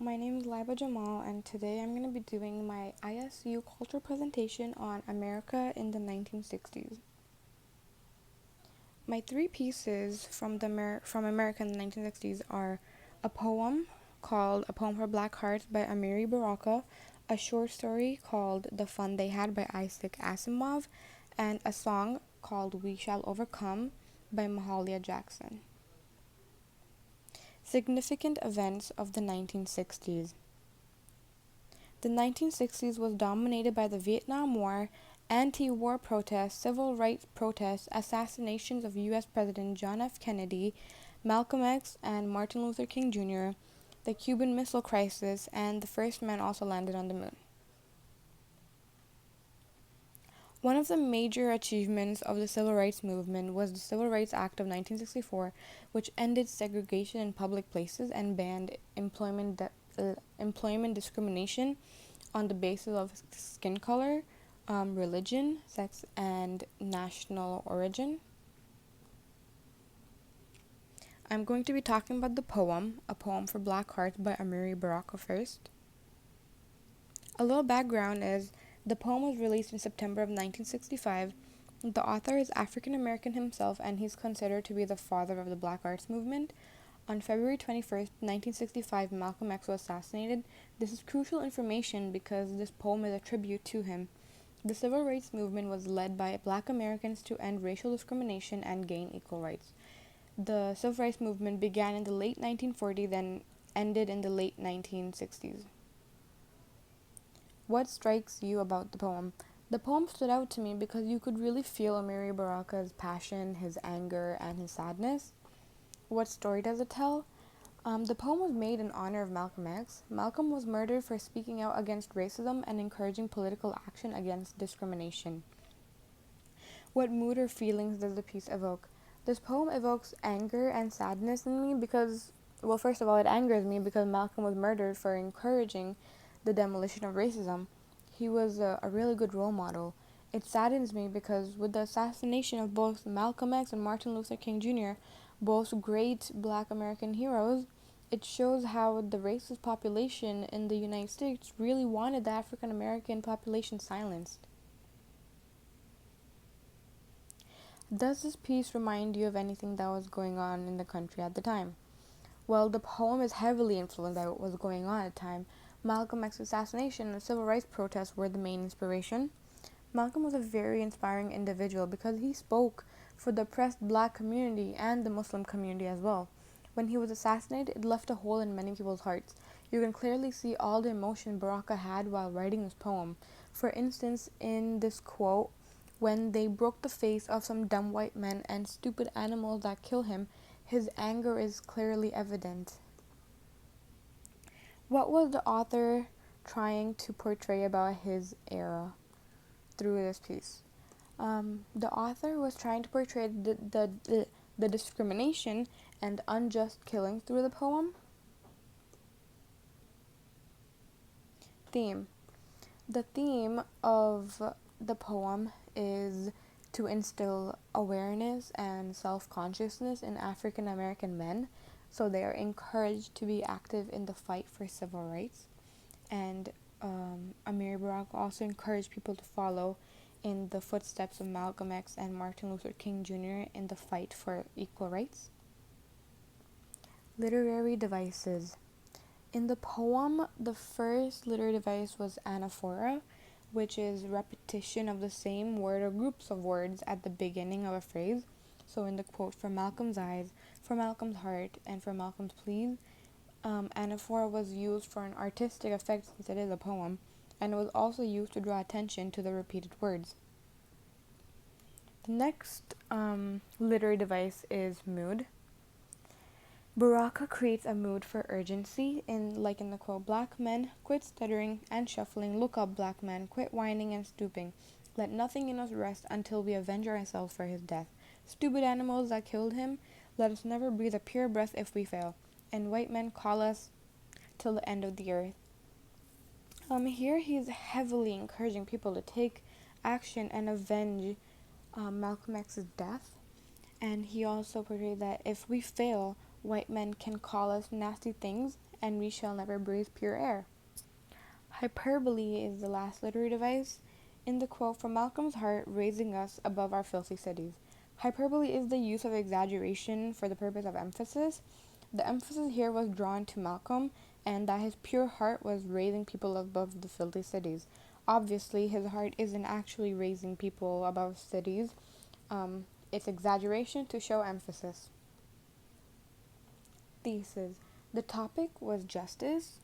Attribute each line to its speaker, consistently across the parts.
Speaker 1: My name is Laiba Jamal, and today I'm going to be doing my ISU culture presentation on America in the 1960s. My three pieces from America in the 1960s are a poem called A Poem for Black Hearts by Amiri Baraka, a short story called The Fun They Had by Isaac Asimov, and a song called We Shall Overcome by Mahalia Jackson. Significant events of the 1960s. The 1960s was dominated by the Vietnam War, anti-war protests, civil rights protests, assassinations of U.S. President John F. Kennedy, Malcolm X, and Martin Luther King Jr., the Cuban Missile Crisis, and the first man also landed on the moon. One of the major achievements of the civil rights movement was the Civil Rights Act of 1964, which ended segregation in public places and banned employment discrimination on the basis of skin color, religion, sex, and national origin. I'm going to be talking about the poem, A Poem for Black Hearts by Amiri Baraka first. A little background is the poem was released in September of 1965. The author is African American himself, and he's considered to be the father of the Black Arts Movement. On February 21st, 1965, Malcolm X was assassinated. This is crucial information because this poem is a tribute to him. The civil rights movement was led by Black Americans to end racial discrimination and gain equal rights. The civil rights movement began in the late 1940s, then ended in the late 1960s. What strikes you about the poem? The poem stood out to me because you could really feel Amiri Baraka's passion, his anger, and his sadness. What story does it tell? The poem was made in honor of Malcolm X. Malcolm was murdered for speaking out against racism and encouraging political action against discrimination. What mood or feelings does the piece evoke? This poem evokes anger and sadness in me because, well, first of all, it angers me because Malcolm was murdered for encouraging the demolition of racism. He was a really good role model. It saddens me because with the assassination of both Malcolm X and Martin Luther King Jr., both great Black American heroes, it shows how the racist population in the United States really wanted the African American population silenced. Does this piece remind you of anything that was going on in the country at the time? Well, the poem is heavily influenced by what was going on at the time. Malcolm X's assassination and civil rights protests were the main inspiration. Malcolm was a very inspiring individual because he spoke for the oppressed Black community and the Muslim community as well. When he was assassinated, it left a hole in many people's hearts. You can clearly see all the emotion Baraka had while writing this poem. For instance, in this quote, when they broke the face of some dumb white men and stupid animals that kill him, his anger is clearly evident. What was the author trying to portray about his era through this piece? The author was trying to portray the discrimination and unjust killing through the poem. Theme. The theme of the poem is to instill awareness and self-consciousness in African American men, so they are encouraged to be active in the fight for civil rights. And Amiri Baraka also encouraged people to follow in the footsteps of Malcolm X and Martin Luther King Jr. in the fight for equal rights. Literary devices. In the poem, the first literary device was anaphora, which is repetition of the same word or groups of words at the beginning of a phrase. So in the quote, for Malcolm's eyes, for Malcolm's heart, and for Malcolm's pleas, anaphora was used for an artistic effect since it is a poem, and it was also used to draw attention to the repeated words. The next literary device is mood. Baraka creates a mood for urgency in the quote, black men, quit stuttering and shuffling, look up, black men, quit whining and stooping. Let nothing in us rest until we avenge ourselves for his death. Stupid animals that killed him, let us never breathe a pure breath if we fail. And white men call us till the end of the earth. Here he's heavily encouraging people to take action and avenge Malcolm X's death. And he also portrayed that if we fail, white men can call us nasty things and we shall never breathe pure air. Hyperbole is the last literary device in the quote from Malcolm's heart, raising us above our filthy cities. Hyperbole is the use of exaggeration for the purpose of emphasis. The emphasis here was drawn to Malcolm, and that his pure heart was raising people above the filthy cities. Obviously, his heart isn't actually raising people above cities. It's exaggeration to show emphasis. Thesis. The topic was justice,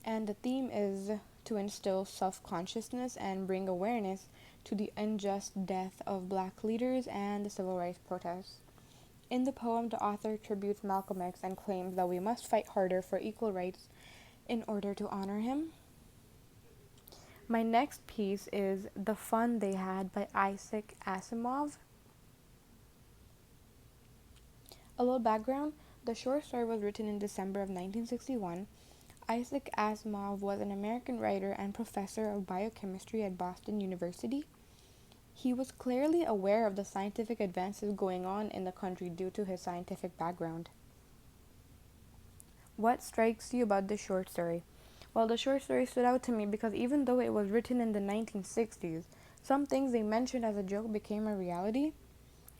Speaker 1: and the theme is to instill self-consciousness and bring awareness to the unjust death of black leaders and the civil rights protests. In the poem, the author tributes Malcolm X and claims that we must fight harder for equal rights in order to honor him. My next piece is The Fun They Had by Isaac Asimov. A little background. The short story was written in December of 1961. Isaac Asimov was an American writer and professor of biochemistry at Boston University. He was clearly aware of the scientific advances going on in the country due to his scientific background. What strikes you about this short story? Well, the short story stood out to me because even though it was written in the 1960s, some things they mentioned as a joke became a reality.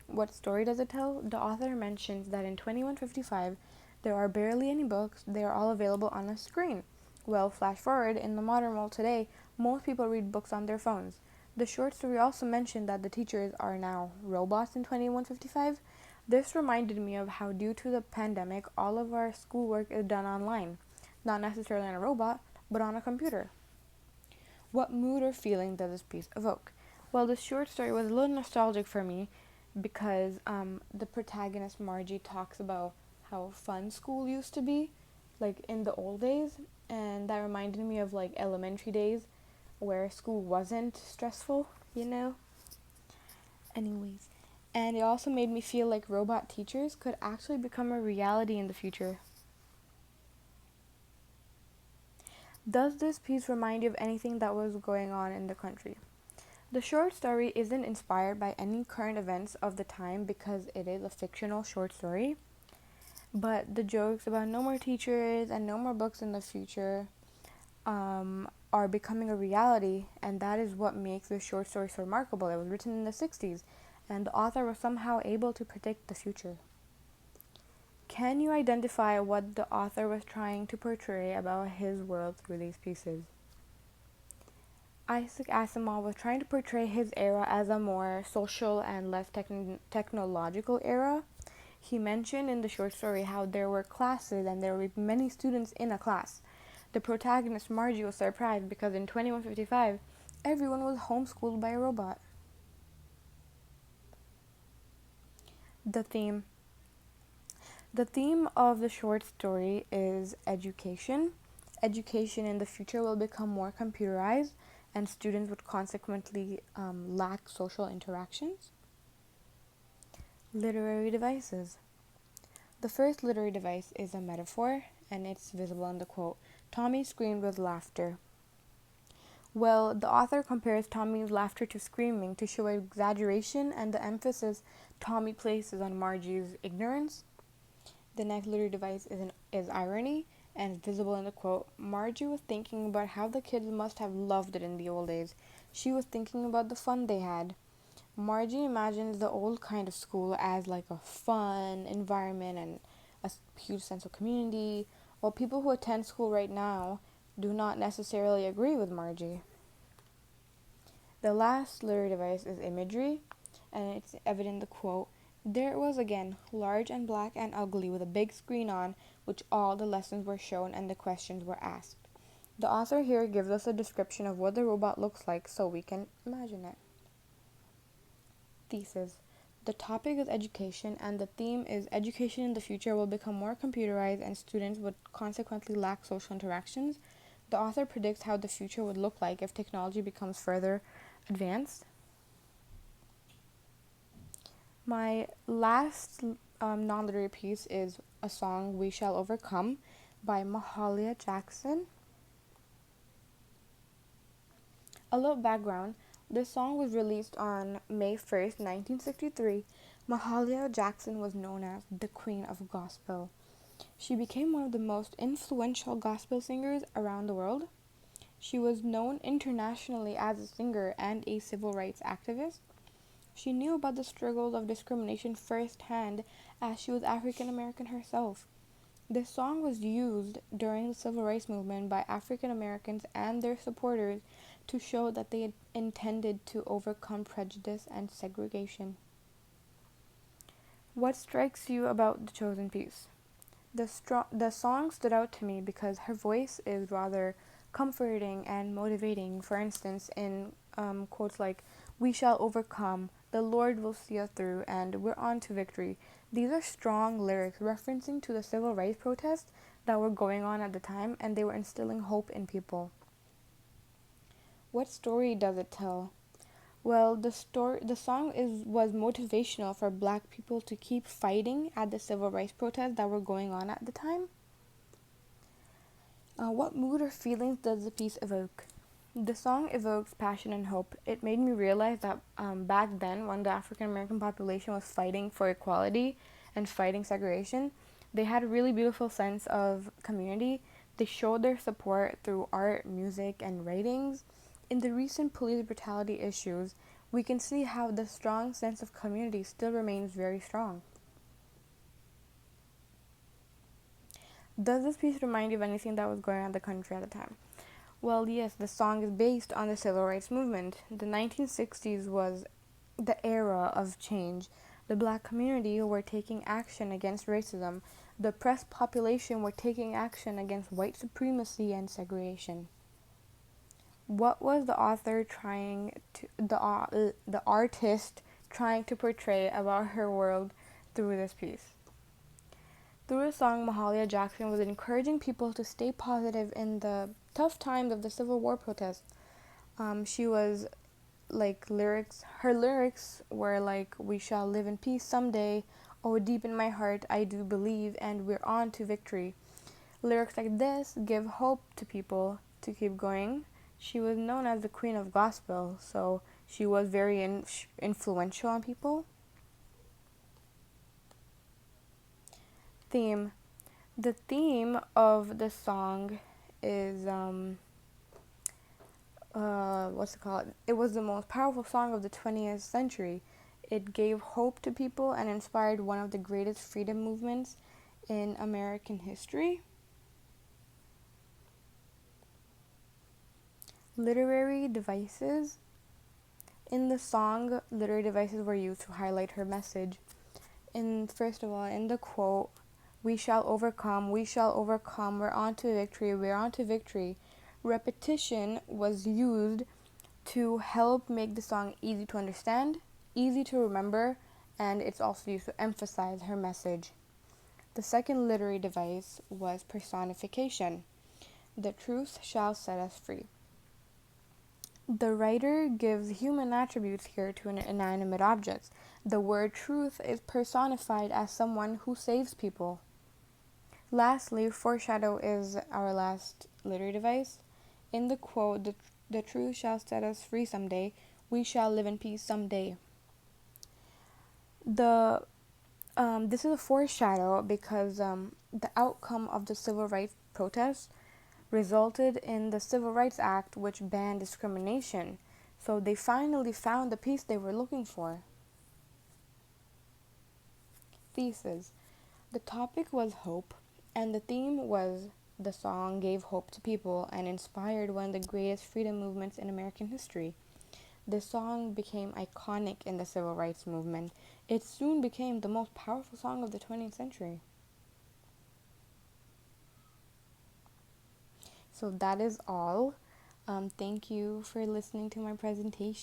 Speaker 1: What story does it tell? The author mentions that in 2155, there are barely any books, they are all available on a screen. Well, flash forward, in the modern world today, most people read books on their phones. The short story also mentioned that the teachers are now robots in 2155. This reminded me of how, due to the pandemic, all of our schoolwork is done online. Not necessarily on a robot, but on a computer. What mood or feeling does this piece evoke? Well, this short story was a little nostalgic for me because the protagonist Margie talks about how fun school used to be, like in the old days, and that reminded me of like elementary days where school wasn't stressful, you know? Anyways, and it also made me feel like robot teachers could actually become a reality in the future. Does this piece remind you of anything that was going on in the country? The short story isn't inspired by any current events of the time because it is a fictional short story. But the jokes about no more teachers and no more books in the future are becoming a reality, and that is what makes this short story so remarkable. It was written in the 60s, and the author was somehow able to predict the future. Can you identify what the author was trying to portray about his world through these pieces? Isaac Asimov was trying to portray his era as a more social and less technological era. He mentioned in the short story how there were classes and there were many students in a class. The protagonist Margie was surprised because in 2155, everyone was homeschooled by a robot. The theme. The theme of the short story is education. Education in the future will become more computerized, and students would consequently lack social interactions. Literary devices. The first literary device is a metaphor, and it's visible in the quote, Tommy screamed with laughter. Well, the author compares Tommy's laughter to screaming to show exaggeration and the emphasis Tommy places on Margie's ignorance. The next literary device is irony, and it's visible in the quote, Margie was thinking about how the kids must have loved it in the old days. She was thinking about the fun they had. Margie imagines the old kind of school as like a fun environment and a huge sense of community, while people who attend school right now do not necessarily agree with Margie. The last literary device is imagery, and it's evident in the quote, there it was again, large and black and ugly with a big screen on which all the lessons were shown and the questions were asked. The author here gives us a description of what the robot looks like so we can imagine it. Thesis. The topic is education, and the theme is education in the future will become more computerized and students would consequently lack social interactions. The author predicts how the future would look like if technology becomes further advanced. My last non-literary piece is a song, We Shall Overcome, by Mahalia Jackson. A little background. This song was released on May 1st, 1963. Mahalia Jackson was known as the Queen of Gospel. She became one of the most influential gospel singers around the world. She was known internationally as a singer and a civil rights activist. She knew about the struggles of discrimination firsthand as she was African American herself. This song was used during the civil rights movement by African Americans and their supporters to show that they had intended to overcome prejudice and segregation. What strikes you about the chosen piece? The song stood out to me because her voice is rather comforting and motivating. For instance, in quotes like, "We shall overcome, the Lord will see us through, and we're on to victory." These are strong lyrics referencing to the civil rights protests that were going on at the time, and they were instilling hope in people. What story does it tell? Well, the song was motivational for Black people to keep fighting at the civil rights protests that were going on at the time. What mood or feelings does the piece evoke? The song evokes passion and hope. It made me realize that back then, when the African American population was fighting for equality and fighting segregation, they had a really beautiful sense of community. They showed their support through art, music, and writings. In the recent police brutality issues, we can see how the strong sense of community still remains very strong. Does this piece remind you of anything that was going on in the country at the time? Well, yes, the song is based on the civil rights movement. The 1960s was the era of change. The Black community were taking action against racism. The oppressed population were taking action against white supremacy and segregation. What was the artist trying to portray about her world through this piece? Through the song, Mahalia Jackson was encouraging people to stay positive in the tough times of the Civil War protests. She was like her lyrics were like, "We shall live in peace someday. Oh, deep in my heart, I do believe, and we're on to victory." Lyrics like this give hope to people to keep going. She was known as the Queen of Gospel, so she was very influential on people. Theme. The theme of the song is what's it called? It was the most powerful song of the 20th century. It gave hope to people and inspired one of the greatest freedom movements in American history. Literary devices. In the song, literary devices were used to highlight her message. First of all, in the quote, "We shall overcome, we shall overcome, we're on to victory, we're on to victory," repetition was used to help make the song easy to understand, easy to remember, and it's also used to emphasize her message. The second literary device was personification. "The truth shall set us free." The writer gives human attributes here to inanimate objects. The word truth is personified as someone who saves people. Lastly, foreshadow is our last literary device. In the quote, the truth shall set us free someday, we shall live in peace someday. The This is a foreshadow because the outcome of the civil rights protests resulted in the Civil Rights Act, which banned discrimination. So they finally found the peace they were looking for. Thesis. The topic was hope, and the theme was the song gave hope to people and inspired one of the greatest freedom movements in American history. The song became iconic in the civil rights movement. It soon became the most powerful song of the 20th century. So that is all. Thank you for listening to my presentation.